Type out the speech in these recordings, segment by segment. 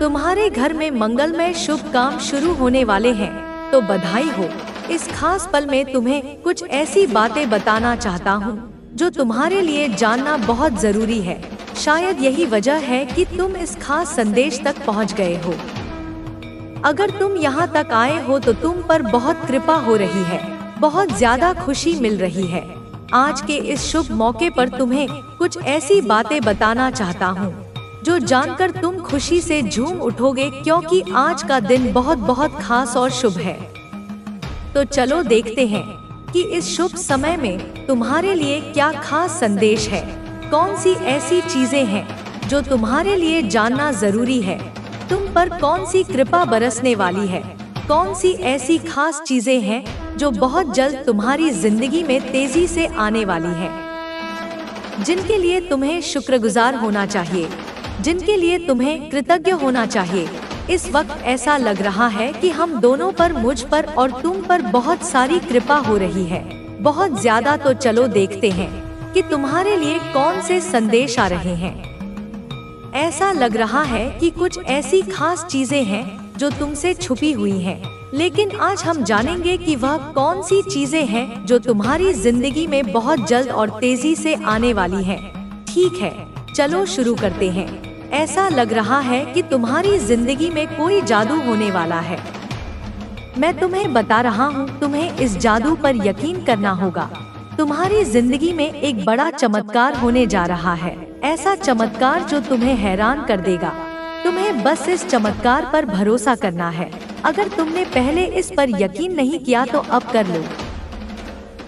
तुम्हारे घर में मंगलमय शुभ काम शुरू होने वाले हैं, तो बधाई हो। इस खास पल में तुम्हें कुछ ऐसी बातें बताना चाहता हूँ जो तुम्हारे लिए जानना बहुत जरूरी है। शायद यही वजह है कि तुम इस खास संदेश तक पहुँच गए हो। अगर तुम यहाँ तक आए हो तो तुम पर बहुत कृपा हो रही है, बहुत ज्यादा खुशी मिल रही है। आज के इस शुभ मौके पर तुम्हें कुछ ऐसी बातें बताना चाहता हूँ जो जानकर तुम खुशी से झूम उठोगे, क्योंकि आज का दिन बहुत बहुत खास और शुभ है। तो चलो देखते हैं कि इस शुभ समय में तुम्हारे लिए क्या खास संदेश है। कौन सी ऐसी चीजें हैं जो तुम्हारे लिए जानना जरूरी है। तुम पर कौन सी कृपा बरसने वाली है। कौन सी ऐसी खास चीजें हैं जो बहुत जल्द तुम्हारी जिंदगी में तेजी से आने वाली है, जिनके लिए तुम्हें शुक्रगुजार होना चाहिए, जिनके लिए तुम्हें कृतज्ञ होना चाहिए। इस वक्त ऐसा लग रहा है कि हम दोनों पर, मुझ पर और तुम पर बहुत सारी कृपा हो रही है, बहुत ज्यादा। तो चलो देखते हैं कि तुम्हारे लिए कौन से संदेश आ रहे हैं। ऐसा लग रहा है कि कुछ ऐसी खास चीजें हैं जो तुमसे छुपी हुई हैं, लेकिन आज हम जानेंगे कि वह कौन सी चीजें हैं जो तुम्हारी जिंदगी में बहुत जल्द और तेजी से आने वाली हैं। ठीक है, चलो शुरू करते हैं। ऐसा लग रहा है कि तुम्हारी जिंदगी में कोई जादू होने वाला है। मैं तुम्हें बता रहा हूँ, तुम्हें इस जादू पर यकीन करना होगा। तुम्हारी जिंदगी में एक बड़ा चमत्कार होने जा रहा है, ऐसा चमत्कार जो तुम्हें हैरान कर देगा। तुम्हें बस इस चमत्कार पर भरोसा करना है। अगर तुमने पहले इस पर यकीन नहीं किया तो अब कर लो,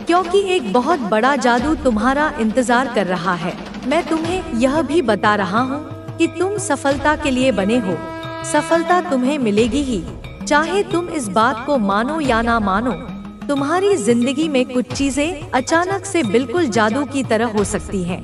क्योंकि एक बहुत बड़ा जादू तुम्हारा इंतजार कर रहा है। मैं तुम्हें यह भी बता रहा हूँ कि तुम सफलता के लिए बने हो। सफलता तुम्हें मिलेगी ही, चाहे तुम इस बात को मानो या ना मानो। तुम्हारी जिंदगी में कुछ चीजें अचानक से बिल्कुल जादू की तरह हो सकती हैं।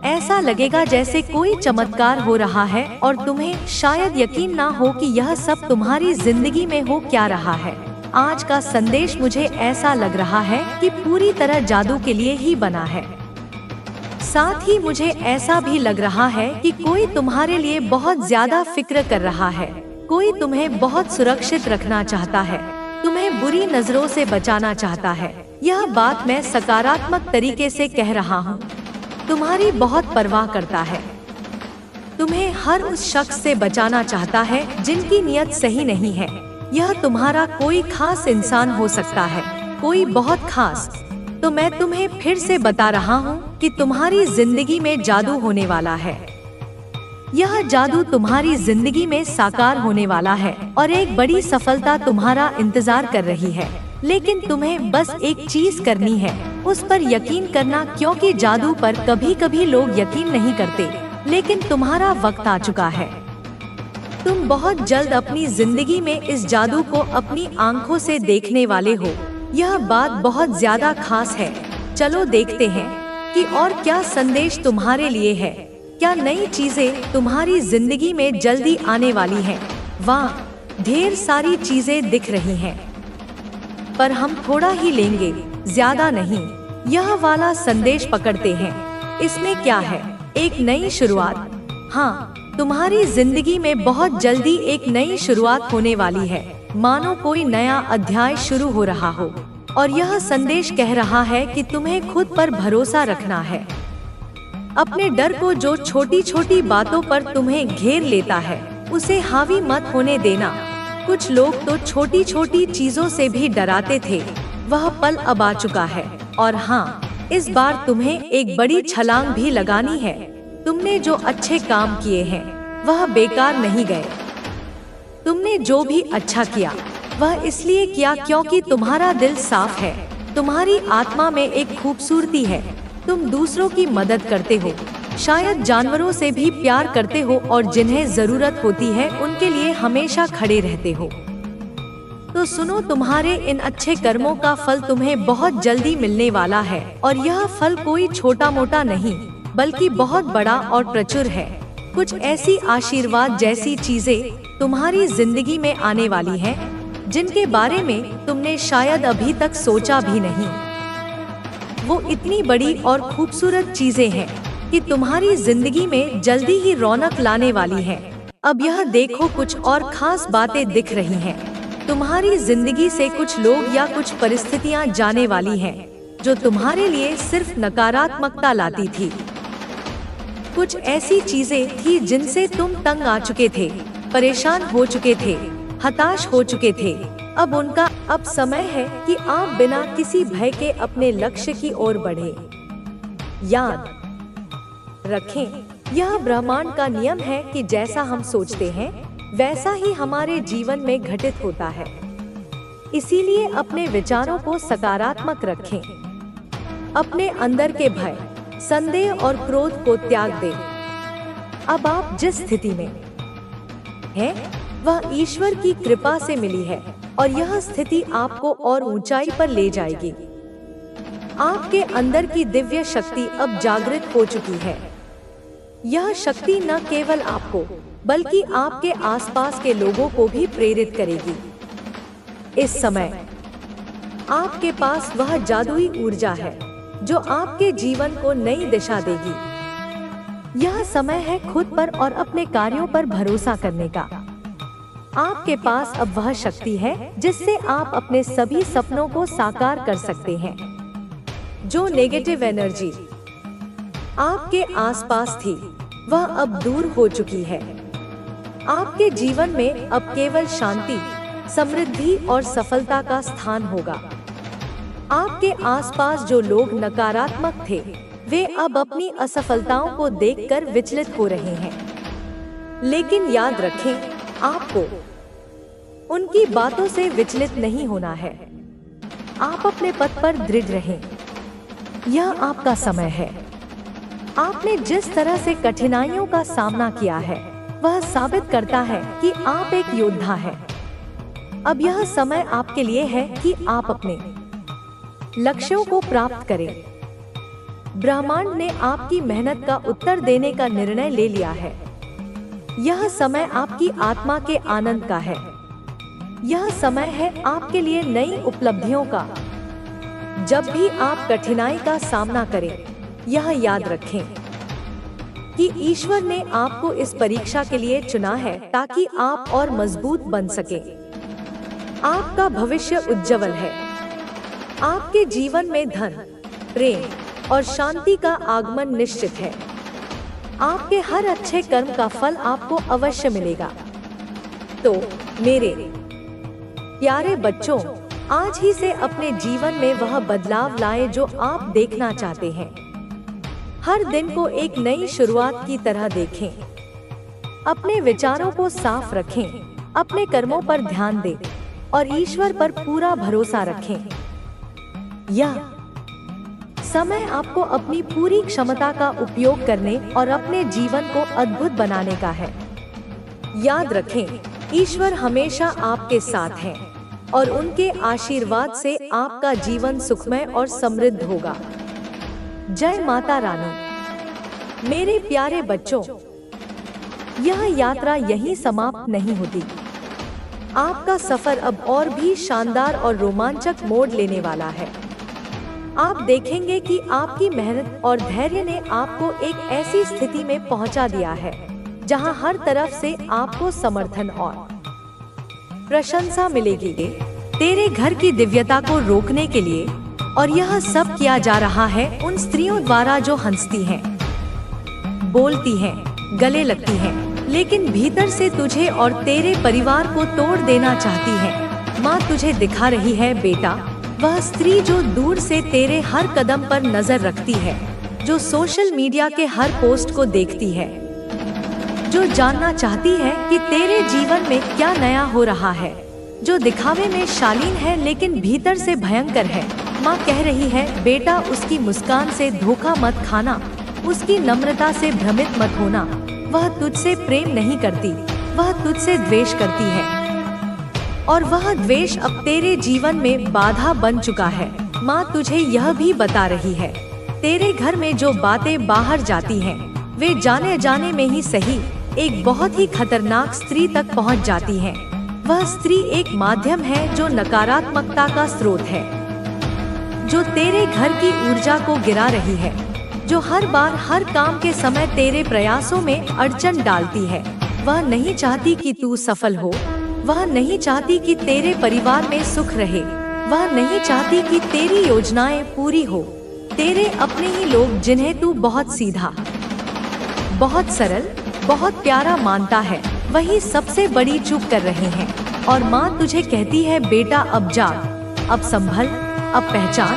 ऐसा लगेगा जैसे कोई चमत्कार हो रहा है और तुम्हें शायद यकीन ना हो कि यह सब तुम्हारी जिंदगी में हो क्या रहा है। आज का संदेश मुझे ऐसा लग रहा है कि पूरी तरह जादू के लिए ही बना है। साथ ही मुझे ऐसा भी लग रहा है कि कोई तुम्हारे लिए बहुत ज्यादा फिक्र कर रहा है। कोई तुम्हें बहुत सुरक्षित रखना चाहता है, तुम्हें बुरी नजरों से बचाना चाहता है। यह बात मैं सकारात्मक तरीके से कह रहा हूँ। तुम्हारी बहुत परवाह करता है, तुम्हें हर उस शख्स से बचाना चाहता है जिनकी नीयत सही नहीं है। यह तुम्हारा कोई खास इंसान हो सकता है, कोई बहुत खास। तो मैं तुम्हें फिर से बता रहा हूँ कि तुम्हारी जिंदगी में जादू होने वाला है। यह जादू तुम्हारी जिंदगी में साकार होने वाला है और एक बड़ी सफलता तुम्हारा इंतजार कर रही है। लेकिन तुम्हें बस एक चीज करनी है, उस पर यकीन करना, क्योंकि जादू पर कभी कभी लोग यकीन नहीं करते, लेकिन तुम्हारा वक्त आ चुका है। तुम बहुत जल्द अपनी जिंदगी में इस जादू को अपनी आंखों से देखने वाले हो। यह बात बहुत ज्यादा खास है। चलो देखते हैं कि और क्या संदेश तुम्हारे लिए है। क्या नई चीजें तुम्हारी जिंदगी में जल्दी आने वाली हैं? वाह, ढेर सारी चीजें दिख रही हैं, पर हम थोड़ा ही लेंगे, ज्यादा नहीं। यह वाला संदेश पकड़ते हैं। इसमें क्या है? एक नई शुरुआत। हाँ, तुम्हारी जिंदगी में बहुत जल्दी एक नई शुरुआत होने वाली है, मानो कोई नया अध्याय शुरू हो रहा हो। और यह संदेश कह रहा है कि तुम्हें खुद पर भरोसा रखना है। अपने डर को, जो छोटी छोटी बातों पर तुम्हें घेर लेता है, उसे हावी मत होने देना। कुछ लोग तो छोटी छोटी चीजों से भी डराते थे, वह पल अब आ चुका है। और हाँ, इस बार तुम्हें एक बड़ी छलांग भी लगानी है। तुमने जो अच्छे काम किए हैं वह बेकार नहीं गए। तुमने जो भी अच्छा किया वह इसलिए किया क्योंकि तुम्हारा दिल साफ है, तुम्हारी आत्मा में एक खूबसूरती है। तुम दूसरों की मदद करते हो, शायद जानवरों से भी प्यार करते हो और जिन्हें जरूरत होती है उनके लिए हमेशा खड़े रहते हो। तो सुनो, तुम्हारे इन अच्छे कर्मों का फल तुम्हें बहुत जल्दी मिलने वाला है। और यह फल कोई छोटा मोटा नहीं, बल्कि बहुत बड़ा और प्रचुर है। कुछ ऐसी आशीर्वाद जैसी चीजें तुम्हारी जिंदगी में आने वाली हैं, जिनके बारे में तुमने शायद अभी तक सोचा भी नहीं। वो इतनी बड़ी और खूबसूरत चीजें हैं कि तुम्हारी जिंदगी में जल्दी ही रौनक लाने वाली हैं। अब यह देखो, कुछ और खास बातें दिख रही हैं। तुम्हारी जिंदगी से कुछ लोग या कुछ परिस्थितियां जाने वाली हैं, जो तुम्हारे लिए सिर्फ नकारात्मकता लाती थी। कुछ ऐसी चीजें थी जिनसे तुम तंग आ चुके थे, परेशान हो चुके थे, हताश हो चुके थे। अब समय है कि आप बिना किसी भय के अपने लक्ष्य की ओर बढ़े। याद रखें, यह ब्रह्मांड का नियम है कि जैसा हम सोचते हैं वैसा ही हमारे जीवन में घटित होता है। इसीलिए अपने विचारों को सकारात्मक रखें। अपने अंदर के भय, संदेह और क्रोध को त्याग दें। अब आप जिस स्थिति में हैं, वह ईश्वर की कृपा से मिली है और यह स्थिति आपको और ऊंचाई पर ले जाएगी। आपके अंदर की दिव्य शक्ति अब जागृत हो चुकी है। यह शक्ति न केवल आपको बल्कि आपके आसपास के लोगों को भी प्रेरित करेगी। इस समय आपके पास वह जादुई ऊर्जा है जो आपके जीवन को नई दिशा देगी। यह समय है खुद पर और अपने कार्यों पर भरोसा करने का। आपके पास अब वह शक्ति है जिससे आप अपने सभी सपनों को साकार कर सकते हैं। जो नेगेटिव एनर्जी आपके आसपास थी, वह अब दूर हो चुकी है। आपके जीवन में अब केवल शांति, समृद्धि और सफलता का स्थान होगा। आपके आसपास जो लोग नकारात्मक थे, वे अब अपनी असफलताओं को देखकर विचलित हो रहे हैं। लेकिन याद रखें, आपको उनकी बातों से विचलित नहीं होना है। आप अपने पथ पर दृढ़ रहें। यह आपका समय है। आपने जिस तरह से कठिनाइयों का सामना किया है, वह साबित करता है कि आप एक योद्धा हैं। अब यह समय आपके लिए है कि आप अपने लक्ष्यों को प्राप्त करें। ब्रह्मांड ने आपकी मेहनत का उत्तर देने का निर्णय ले लिया है। यह समय आपकी आत्मा के आनंद का है। यह समय है आपके लिए नई उपलब्धियों का। जब भी आप कठिनाई का सामना करें, यह याद रखें कि ईश्वर ने आपको इस परीक्षा के लिए चुना है ताकि आप और मजबूत बन सकें। आपका भविष्य उज्जवल है। आपके जीवन में धन, प्रेम और शांति का आगमन निश्चित है। आपके हर अच्छे कर्म का फल आपको अवश्य मिलेगा। तो मेरे प्यारे बच्चों, आज ही से अपने जीवन में वह बदलाव लाएं जो आप देखना चाहते हैं। हर दिन को एक नई शुरुआत की तरह देखें। अपने विचारों को साफ रखें, अपने कर्मों पर ध्यान दें और ईश्वर पर पूरा भरोसा रखें। यह समय आपको अपनी पूरी क्षमता का उपयोग करने और अपने जीवन को अद्भुत बनाने का है। याद रखें, ईश्वर हमेशा आपके साथ हैं और उनके आशीर्वाद से आपका जीवन सुखमय और समृद्ध होगा। जय माता रानी। मेरे प्यारे बच्चों, यह यात्रा यहीं समाप्त नहीं होती। आपका सफर अब और भी शानदार और रोमांचक मोड़ लेने वाला है। आप देखेंगे कि आपकी मेहनत और धैर्य ने आपको एक ऐसी स्थिति में पहुंचा दिया है जहां हर तरफ से आपको समर्थन और प्रशंसा मिलेगी। तेरे घर की दिव्यता को रोकने के लिए, और यह सब किया जा रहा है उन स्त्रियों द्वारा जो हंसती हैं, बोलती हैं, गले लगती हैं, लेकिन भीतर से तुझे और तेरे परिवार को तोड़ देना चाहती हैं। माँ तुझे दिखा रही है बेटा, वह स्त्री जो दूर से तेरे हर कदम पर नजर रखती है, जो सोशल मीडिया के हर पोस्ट को देखती है, जो जानना चाहती है कि तेरे जीवन में क्या नया हो रहा है, जो दिखावे में शालीन है लेकिन भीतर से भयंकर है। माँ कह रही है बेटा, उसकी मुस्कान से धोखा मत खाना, उसकी नम्रता से भ्रमित मत होना। वह तुझसे प्रेम नहीं करती, वह तुझसे द्वेष करती है और वह द्वेष अब तेरे जीवन में बाधा बन चुका है। माँ तुझे यह भी बता रही है, तेरे घर में जो बातें बाहर जाती हैं, वे जाने जाने में ही सही एक बहुत ही खतरनाक स्त्री तक पहुँच जाती हैं। वह स्त्री एक माध्यम है जो नकारात्मकता का स्रोत है, जो तेरे घर की ऊर्जा को गिरा रही है, जो हर बार हर काम के समय तेरे प्रयासों में अड़चन डालती है। वह नहीं चाहती कि तू सफल हो, वह नहीं चाहती कि तेरे परिवार में सुख रहे, वह नहीं चाहती कि तेरी योजनाएं पूरी हो। तेरे अपने ही लोग जिन्हें तू बहुत सीधा, बहुत सरल, बहुत प्यारा मानता है, वही सबसे बड़ी चूक कर रहे हैं। और माँ तुझे कहती है, बेटा अब जाग, अब संभल, अब पहचान,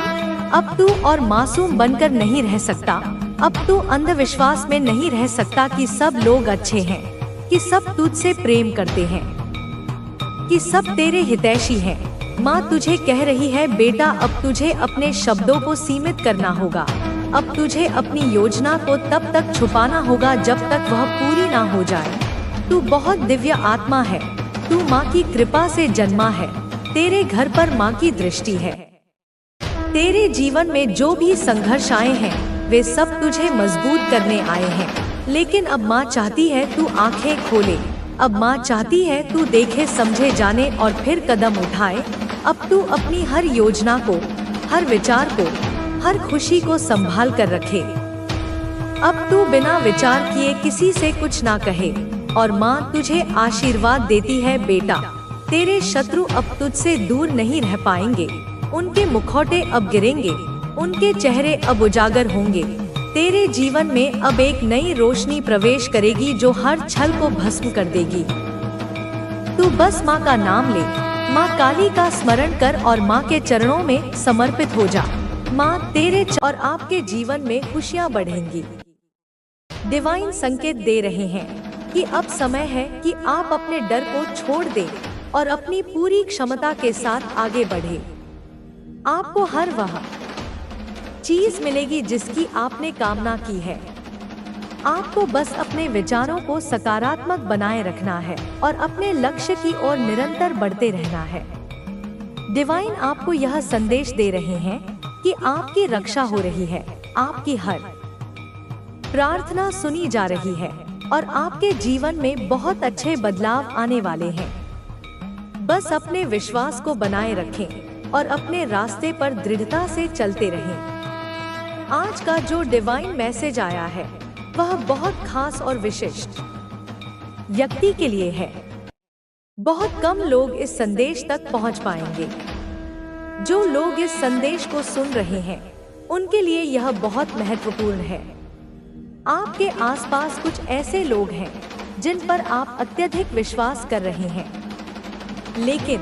अब तू और मासूम बनकर नहीं रह सकता। अब तू अंधविश्वास में नहीं रह सकता कि सब लोग अच्छे हैं, कि सब तुझसे प्रेम करते हैं, कि सब तेरे हितैषी हैं। माँ तुझे कह रही है, बेटा अब तुझे अपने शब्दों को सीमित करना होगा। अब तुझे अपनी योजना को तब तक छुपाना होगा जब तक वह पूरी ना हो जाए। तू बहुत दिव्य आत्मा है, तू माँ की कृपा से जन्मा है, तेरे घर पर माँ की दृष्टि है। तेरे जीवन में जो भी संघर्ष आए हैं वे सब तुझे मजबूत करने आए हैं। लेकिन अब माँ चाहती है तू आंखें खोले, अब माँ चाहती है तू देखे, समझे, जाने और फिर कदम उठाए। अब तू अपनी हर योजना को, हर विचार को, हर खुशी को संभाल कर रखे। अब तू बिना विचार किए किसी से कुछ ना कहे। और माँ तुझे आशीर्वाद देती है, बेटा तेरे शत्रु अब तुझसे दूर नहीं रह पाएंगे, उनके मुखौटे अब गिरेंगे, उनके चेहरे अब उजागर होंगे। तेरे जीवन में अब एक नई रोशनी प्रवेश करेगी जो हर छल को भस्म कर देगी। तू बस माँ का नाम ले, माँ काली का स्मरण कर और माँ के चरणों में समर्पित हो जा। माँ तेरे और आपके जीवन में खुशियाँ बढ़ेंगी। डिवाइन संकेत दे रहे हैं कि अब समय है कि आप अपने डर को छोड़ दें और अपनी पूरी क्षमता के साथ आगे बढ़े। आपको हर वह चीज मिलेगी जिसकी आपने कामना की है। आपको बस अपने विचारों को सकारात्मक बनाए रखना है और अपने लक्ष्य की ओर निरंतर बढ़ते रहना है। डिवाइन आपको यह संदेश दे रहे हैं कि आपकी रक्षा हो रही है, आपकी हर प्रार्थना सुनी जा रही है और आपके जीवन में बहुत अच्छे बदलाव आने वाले हैं। बस अपने विश्वास को बनाए रखें और अपने रास्ते पर दृढ़ता से चलते रहें। आज का जो डिवाइन मैसेज आया है वह बहुत खास और विशिष्ट व्यक्ति के लिए है। बहुत कम लोग इस संदेश तक पहुंच पाएंगे। जो लोग इस संदेश को सुन रहे हैं उनके लिए यह बहुत महत्वपूर्ण है। आपके आसपास कुछ ऐसे लोग हैं जिन पर आप अत्यधिक विश्वास कर रहे हैं, लेकिन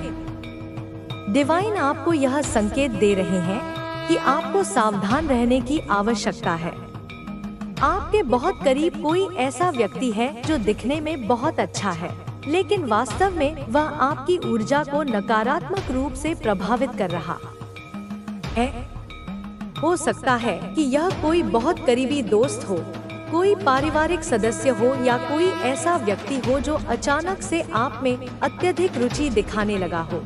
डिवाइन आपको यह संकेत दे रहे हैं कि आपको सावधान रहने की आवश्यकता है। आपके बहुत करीब कोई ऐसा व्यक्ति है जो दिखने में बहुत अच्छा है, लेकिन वास्तव में वह आपकी ऊर्जा को नकारात्मक रूप से प्रभावित कर रहा है। हो सकता है कि यह कोई बहुत करीबी दोस्त हो, कोई पारिवारिक सदस्य हो या कोई ऐसा व्यक्ति हो जो अचानक से आप में अत्यधिक रुचि दिखाने लगा हो।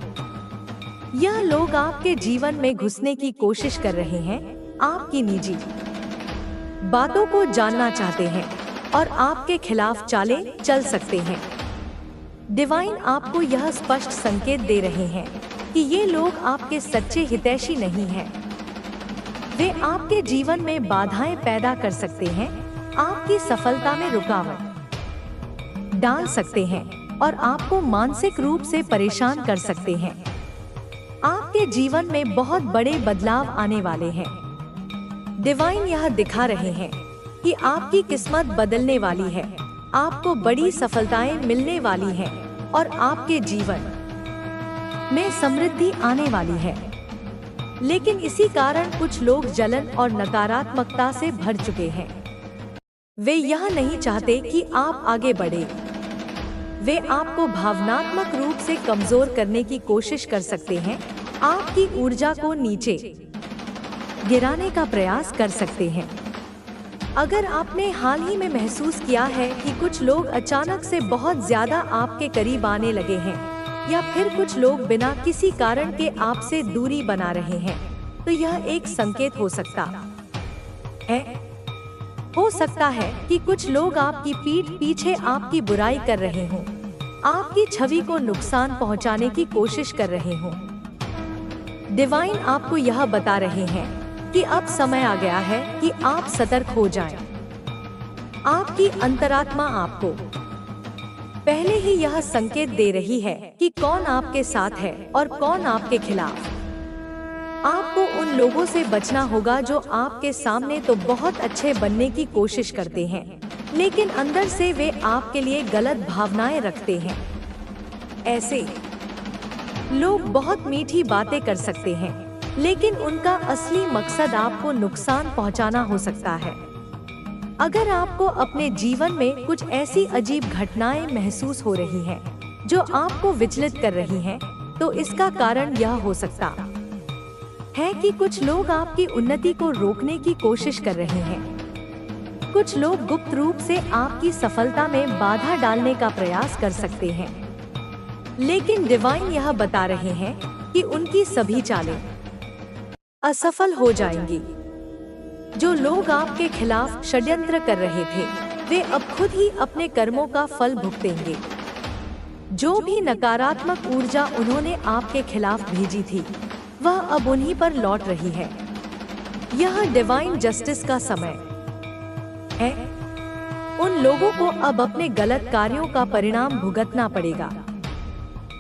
यह लोग आपके जीवन में घुसने की कोशिश कर रहे हैं, आपकी निजी बातों को जानना चाहते हैं और आपके खिलाफ चालें चल सकते हैं। डिवाइन आपको यह स्पष्ट संकेत दे रहे हैं कि ये लोग आपके सच्चे हितैषी नहीं हैं। वे आपके जीवन में बाधाएं पैदा कर सकते हैं, आपकी सफलता में रुकावट डाल सकते हैं और आपको मानसिक रूप से परेशान कर सकते हैं। आपके जीवन में बहुत बड़े बदलाव आने वाले हैं। डिवाइन यह दिखा रहे हैं कि आपकी किस्मत बदलने वाली है, आपको बड़ी सफलताएं मिलने वाली हैं और आपके जीवन में समृद्धि आने वाली है। लेकिन इसी कारण कुछ लोग जलन और नकारात्मकता से भर चुके हैं। वे यह नहीं चाहते कि आप आगे बढ़े। वे आपको भावनात्मक रूप से कमजोर करने की कोशिश कर सकते हैं, आपकी ऊर्जा को नीचे गिराने का प्रयास कर सकते हैं। अगर आपने हाल ही में महसूस किया है कि कुछ लोग अचानक से बहुत ज्यादा आपके करीब आने लगे हैं या फिर कुछ लोग बिना किसी कारण के आपसे दूरी बना रहे हैं, तो यह एक संकेत हो सकता है। हो सकता है कि कुछ लोग आपकी पीठ पीछे आपकी बुराई कर रहे हों, आपकी छवि को नुकसान पहुंचाने की कोशिश कर रहे हों। डिवाइन आपको यह बता रहे हैं कि अब समय आ गया है कि आप सतर्क हो जाएं। आपकी अंतरात्मा आपको पहले ही यह संकेत दे रही है कि कौन आपके साथ है और कौन आपके खिलाफ। आपको उन लोगों से बचना होगा जो आपके सामने तो बहुत अच्छे बनने की कोशिश करते हैं, लेकिन अंदर से वे आपके लिए गलत भावनाएं रखते हैं। ऐसे लोग बहुत मीठी बातें कर सकते हैं, लेकिन उनका असली मकसद आपको नुकसान पहुंचाना हो सकता है। अगर आपको अपने जीवन में कुछ ऐसी अजीब घटनाएं महसूस हो रही हैं, जो आपको विचलित कर रही हैं, तो इसका कारण यह हो सकता है कि कुछ लोग आपकी उन्नति को रोकने की कोशिश कर रहे हैं। कुछ लोग गुप्त रूप से आपकी सफलता में बाधा डालने का प्रयास कर सकते हैं, लेकिन डिवाइन यह बता रहे हैं कि उनकी सभी चालें असफल हो जाएंगी। जो लोग आपके खिलाफ षड्यंत्र कर रहे थे, वे अब खुद ही अपने कर्मों का फल भुगतेंगे। जो भी नकारात्मक ऊर्जा उन्होंने आपके खिलाफ भेजी थी, वह अब उन्हीं पर लौट रही है। यह डिवाइन जस्टिस का समय है। उन लोगों को अब अपने गलत कार्यों का परिणाम भुगतना पड़ेगा।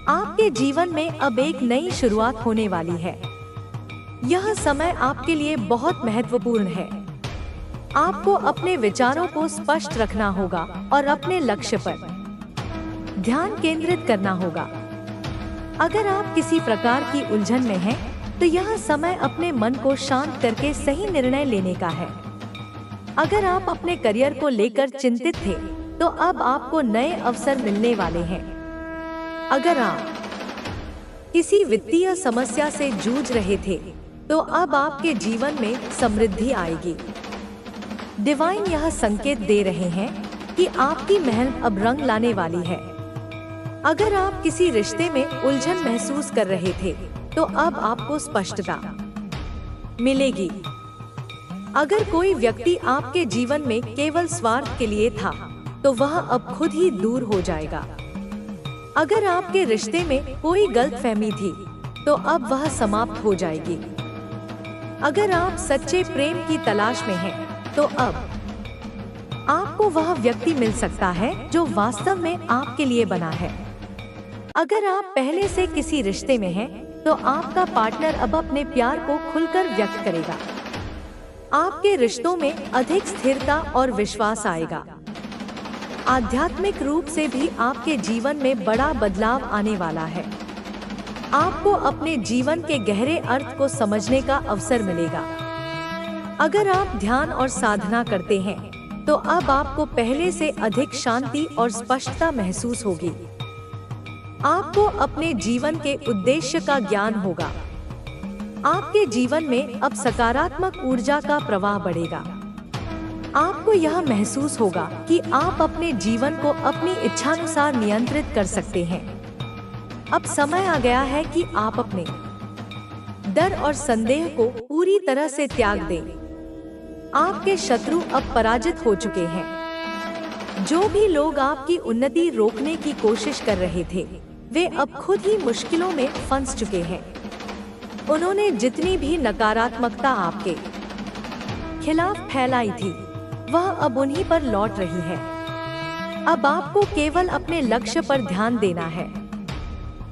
आपके जीवन में अब एक नई शुरुआत होने वाली है। यह समय आपके लिए बहुत महत्वपूर्ण है। आपको अपने विचारों को स्पष्ट रखना होगा और अपने लक्ष्य पर ध्यान केंद्रित करना होगा। अगर आप किसी प्रकार की उलझन में हैं, तो यह समय अपने मन को शांत करके सही निर्णय लेने का है। अगर आप अपने करियर को लेकर चिंतित थे, तो अब आपको नए अवसर मिलने वाले हैं। अगर आप किसी वित्तीय समस्या से जूझ रहे थे, तो अब आपके जीवन में समृद्धि आएगी। डिवाइन यह संकेत दे रहे हैं कि आपकी मेहनत अब रंग लाने वाली है। अगर आप किसी रिश्ते में उलझन महसूस कर रहे थे, तो अब आपको स्पष्टता मिलेगी। अगर कोई व्यक्ति आपके जीवन में केवल स्वार्थ के लिए था, तो वह अब खुद ही दूर हो जाएगा। अगर आपके रिश्ते में कोई गलतफहमी थी, तो अब वह समाप्त हो जाएगी। अगर आप सच्चे प्रेम की तलाश में हैं, तो अब आपको वह व्यक्ति मिल सकता है जो वास्तव में आपके लिए बना है। अगर आप पहले से किसी रिश्ते में हैं, तो आपका पार्टनर अब अपने प्यार को खुलकर व्यक्त करेगा। आपके रिश्तों में अधिक स्थिरता और विश्वास आएगा। आध्यात्मिक रूप से भी आपके जीवन में बड़ा बदलाव आने वाला है। आपको अपने जीवन के गहरे अर्थ को समझने का अवसर मिलेगा। अगर आप ध्यान और साधना करते हैं, तो अब आपको पहले से अधिक शांति और स्पष्टता महसूस होगी। आपको अपने जीवन के उद्देश्य का ज्ञान होगा। आपके जीवन में अब सकारात्मक ऊर्जा का प्रवाह बढ़ेगा। आपको यह महसूस होगा कि आप अपने जीवन को अपनी इच्छानुसार नियंत्रित कर सकते हैं। अब समय आ गया है कि आप अपने डर और संदेह को पूरी तरह से त्याग दें। आपके शत्रु अब पराजित हो चुके हैं। जो भी लोग आपकी उन्नति रोकने की कोशिश कर रहे थे, वे अब खुद ही मुश्किलों में फंस चुके हैं। उन्होंने जितनी भी नकारात्मकता आपके खिलाफ फैलाई थी, वह अब उन्हीं पर लौट रही है। अब आपको केवल अपने लक्ष्य पर ध्यान देना है।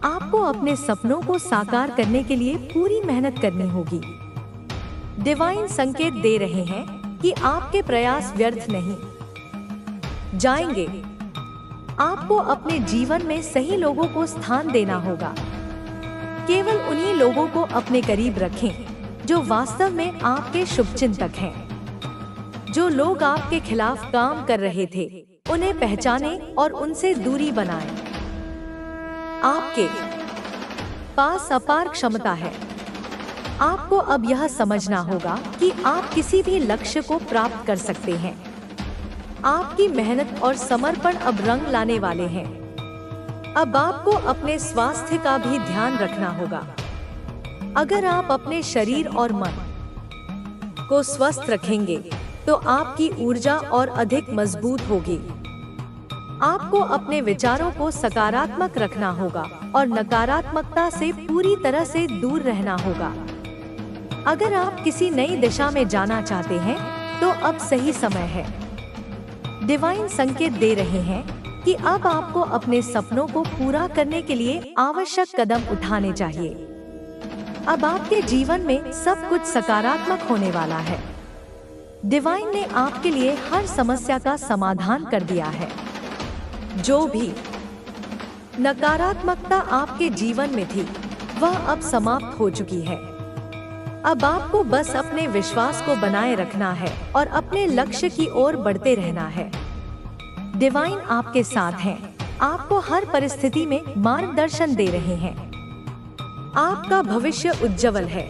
आपको अपने सपनों को साकार करने के लिए पूरी मेहनत करनी होगी। डिवाइन संकेत दे रहे हैं कि आपके प्रयास व्यर्थ नहीं जाएंगे। आपको अपने जीवन में सही लोगों को स्थान देना होगा। केवल उन्हीं लोगों को अपने करीब रखें जो वास्तव में आपके शुभचिंतक हैं। जो लोग आपके खिलाफ काम कर रहे थे, उन्हें पहचानें और उनसे दूरी बनाएं। आपके पास अपार क्षमता है। आपको अब यह समझना होगा कि आप किसी भी लक्ष्य को प्राप्त कर सकते हैं। आपकी मेहनत और समर्पण अब रंग लाने वाले हैं। अब आपको अपने स्वास्थ्य का भी ध्यान रखना होगा। अगर आप अपने शरीर और मन को स्वस्थ रखेंगे, तो आपकी ऊर्जा और अधिक मजबूत होगी। आपको अपने विचारों को सकारात्मक रखना होगा और नकारात्मकता से पूरी तरह से दूर रहना होगा। अगर आप किसी नई दिशा में जाना चाहते हैं, तो अब सही समय है। डिवाइन संकेत दे रहे हैं कि अब आपको अपने सपनों को पूरा करने के लिए आवश्यक कदम उठाने चाहिए। अब आपके जीवन में सब कुछ सकारात्मक होने वाला है। डिवाइन ने आपके लिए हर समस्या का समाधान कर दिया है। जो भी नकारात्मकता आपके जीवन में थी, वह अब समाप्त हो चुकी है। अब आपको बस अपने विश्वास को बनाए रखना है और अपने लक्ष्य की ओर बढ़ते रहना है। डिवाइन आपके साथ हैं, आपको हर परिस्थिति में मार्गदर्शन दे रहे हैं। आपका भविष्य उज्जवल है।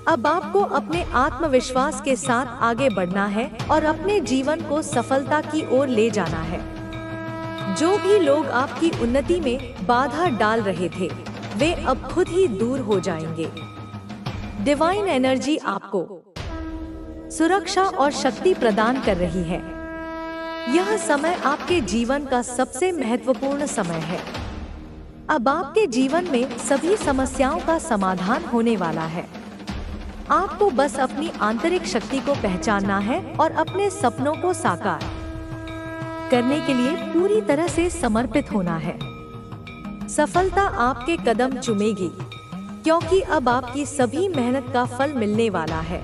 अब आपको अपने आत्मविश्वास के साथ आगे बढ़ना है और अपने जीवन को सफलता की ओर ले जाना है। जो भी लोग आपकी उन्नति में बाधा डाल रहे थे, वे अब खुद ही दूर हो जाएंगे। डिवाइन एनर्जी आपको सुरक्षा और शक्ति प्रदान कर रही है। यह समय आपके जीवन का सबसे महत्वपूर्ण समय है। अब आपके जीवन में सभी समस्याओं का समाधान होने वाला है। आपको बस अपनी आंतरिक शक्ति को पहचानना है और अपने सपनों को साकार करने के लिए पूरी तरह से समर्पित होना है। सफलता आपके कदम चूमेगी, क्योंकि अब आपकी सभी मेहनत का फल मिलने वाला है।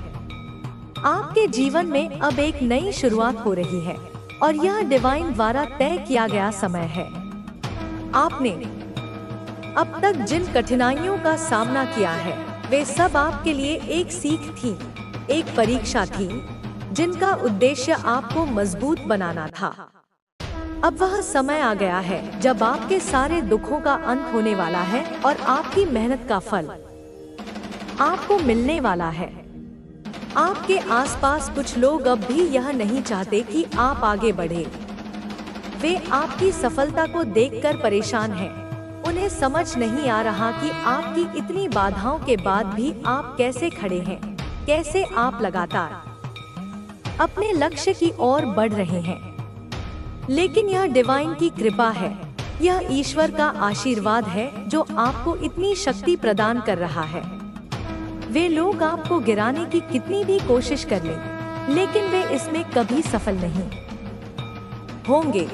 आपके जीवन में अब एक नई शुरुआत हो रही है और यह डिवाइन द्वारा तय किया गया समय है। आपने अब तक जिन कठिनाइयों का सामना किया है, वे सब आपके लिए एक सीख थी, एक परीक्षा थी, जिनका उद्देश्य आपको मजबूत बनाना था। अब वह समय आ गया है जब आपके सारे दुखों का अंत होने वाला है और आपकी मेहनत का फल आपको मिलने वाला है। आपके आसपास कुछ लोग अब भी यह नहीं चाहते कि आप आगे बढ़े। वे आपकी सफलता को देखकर परेशान हैं। उन्हें समझ नहीं आ रहा कि आपकी इतनी बाधाओं के बाद भी आप कैसे खड़े हैं, कैसे आप लगातार अपने लक्ष्य की ओर बढ़ रहे हैं। लेकिन यह डिवाइन की कृपा है, यह ईश्वर का आशीर्वाद है जो आपको इतनी शक्ति प्रदान कर रहा है। वे लोग आपको गिराने की कितनी भी कोशिश कर लें, लेकिन वे इसमें कभी सफल नहीं होंगे।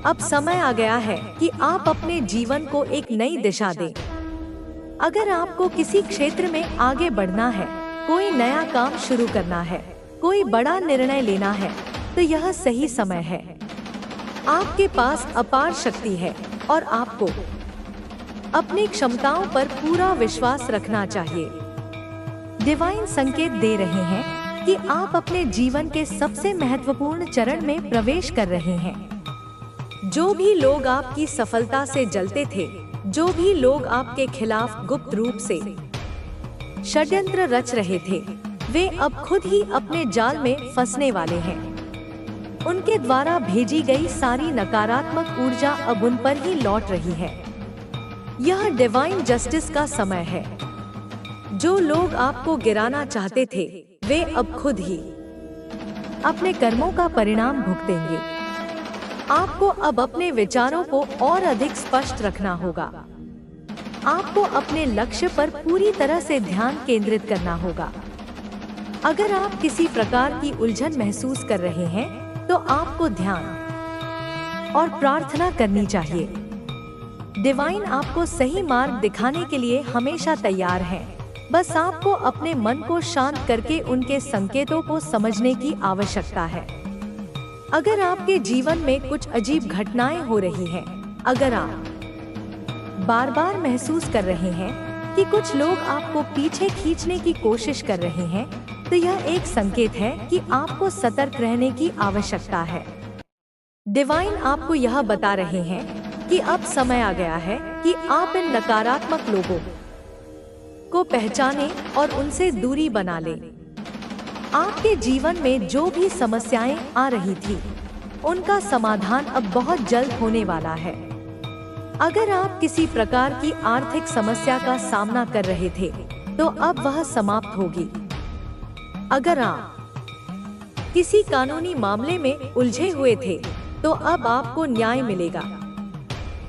अब समय आ गया है कि आप अपने जीवन को एक नई दिशा दें। अगर आपको किसी क्षेत्र में आगे बढ़ना है, कोई नया काम शुरू करना है, कोई बड़ा निर्णय लेना है, तो यह सही समय है। आपके पास अपार शक्ति है और आपको अपनी क्षमताओं पर पूरा विश्वास रखना चाहिए। डिवाइन संकेत दे रहे हैं कि आप अपने जीवन के सबसे महत्वपूर्ण चरण में प्रवेश कर रहे हैं। जो भी लोग आपकी सफलता से जलते थे, जो भी लोग आपके खिलाफ गुप्त रूप से षड्यंत्र रच रहे थे, वे अब खुद ही अपने जाल में फंसने वाले हैं। उनके द्वारा भेजी गई सारी नकारात्मक ऊर्जा अब उन पर ही लौट रही है। यह डिवाइन जस्टिस का समय है। जो लोग आपको गिराना चाहते थे, वे अब खुद ही अपने कर्मों का परिणाम भुगतेंगे। आपको अब अपने विचारों को और अधिक स्पष्ट रखना होगा। आपको अपने लक्ष्य पर पूरी तरह से ध्यान केंद्रित करना होगा। अगर आप किसी प्रकार की उलझन महसूस कर रहे हैं, तो आपको ध्यान और प्रार्थना करनी चाहिए। डिवाइन आपको सही मार्ग दिखाने के लिए हमेशा तैयार है। बस आपको अपने मन को शांत करके उनके संकेतों को समझने की आवश्यकता है। अगर आपके जीवन में कुछ अजीब घटनाएं हो रही हैं, अगर आप बार बार महसूस कर रहे हैं कि कुछ लोग आपको पीछे खींचने की कोशिश कर रहे हैं, तो यह एक संकेत है कि आपको सतर्क रहने की आवश्यकता है। डिवाइन आपको यह बता रहे हैं कि अब समय आ गया है कि आप इन नकारात्मक लोगों को पहचानें और उनसे दूरी बना लें। आपके जीवन में जो भी समस्याएं आ रही थी, उनका समाधान अब बहुत जल्द होने वाला है। अगर आप किसी प्रकार की आर्थिक समस्या का सामना कर रहे थे, तो अब वह समाप्त होगी। अगर आप किसी कानूनी मामले में उलझे हुए थे, तो अब आपको न्याय मिलेगा।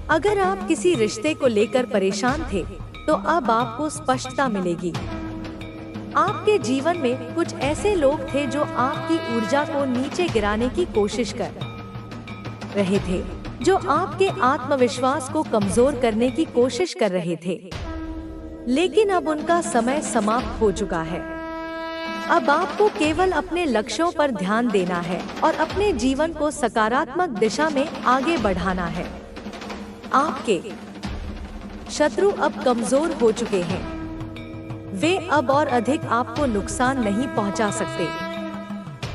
अगर आप किसी रिश्ते को लेकर परेशान थे, तो अब आपको स्पष्टता मिलेगी। आपके जीवन में कुछ ऐसे लोग थे जो आपकी ऊर्जा को नीचे गिराने की कोशिश कर रहे थे, जो आपके आत्मविश्वास को कमजोर करने की कोशिश कर रहे थे। लेकिन अब उनका समय समाप्त हो चुका है। अब आपको केवल अपने लक्ष्यों पर ध्यान देना है और अपने जीवन को सकारात्मक दिशा में आगे बढ़ाना है। आपके शत्रु अब कमजोर हो चुके हैं। वे अब और अधिक आपको नुकसान नहीं पहुंचा सकते।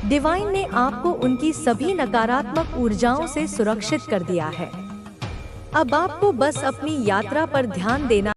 डिवाइन ने आपको उनकी सभी नकारात्मक ऊर्जाओं से सुरक्षित कर दिया है। अब आपको बस अपनी यात्रा पर ध्यान देना